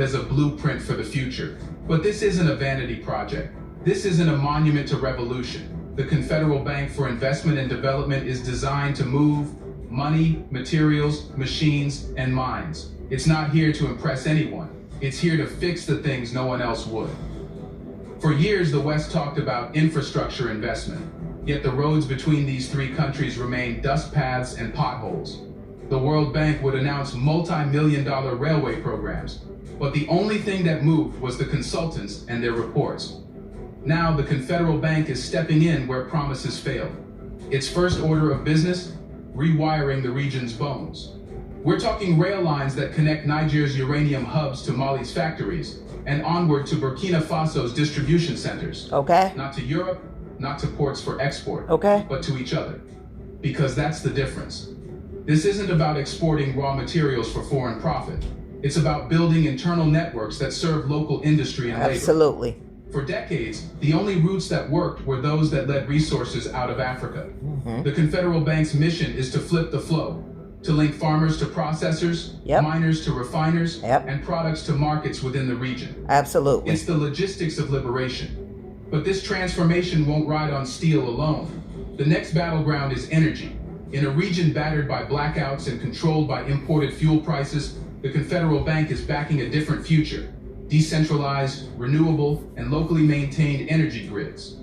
but as a blueprint for the future. But this isn't a vanity project. This isn't a monument to revolution. The Confederal Bank for Investment and Development is designed to move money, materials, machines, and minds. It's not here to impress anyone. It's here to fix the things no one else would. For years, the West talked about infrastructure investment, yet the roads between these three countries remain dust paths and potholes. The World Bank would announce multi-million-dollar railway programs, but the only thing that moved was the consultants and their reports. Now, the Confederal Bank is stepping in where promises failed. Its first order of business, rewiring the region's bones. We're talking rail lines that connect Niger's uranium hubs to Mali's factories and onward to Burkina Faso's distribution centers. Okay. Not to Europe, not to ports for export, Okay. but to each other. Because that's the difference. This isn't about exporting raw materials for foreign profit. It's about building internal networks that serve local industry and labor. Absolutely. For decades, the only routes that worked were those that led resources out of Africa. The Confederal Bank's mission is to flip the flow, to link farmers to processors, Yep. miners to refiners, Yep. and products to markets within the region. Absolutely. It's the logistics of liberation. But this transformation won't ride on steel alone. The next battleground is energy. In a region battered by blackouts and controlled by imported fuel prices, the Confederal Bank is backing a different future. Decentralized, renewable, and locally maintained energy grids.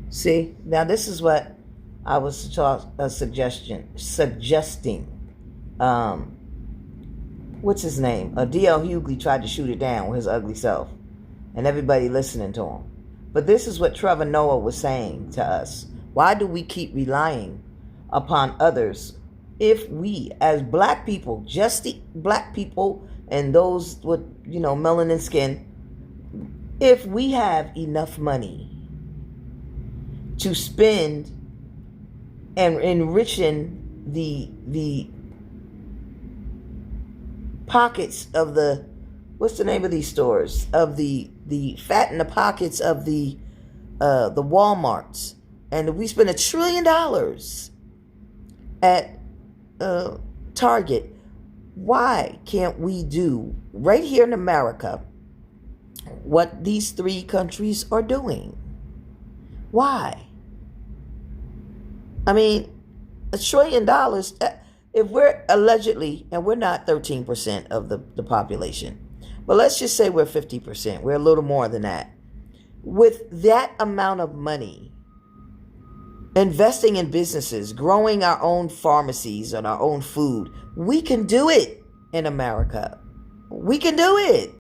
See, now this is what I was suggesting. What's his name? D.L. Hughley tried to shoot it down with his ugly self, and everybody listening to him. But this is what Trevor Noah was saying to us. Why do we keep relying upon others if we, as black people, just the black people and those with, melanin skin, if we have enough money to spend and enriching the pockets of the, what's the name of these stores, of the fatten the pockets of the Walmarts, and if we spend $1 trillion at Target, why can't we do right here in America what these three countries are doing? Why? I mean, $1 trillion, if we're allegedly, and we're not 13% of the population, but let's just say we're 50%, we're a little more than that. With that amount of money, investing in businesses, growing our own pharmacies and our own food, we can do it in America. We can do it.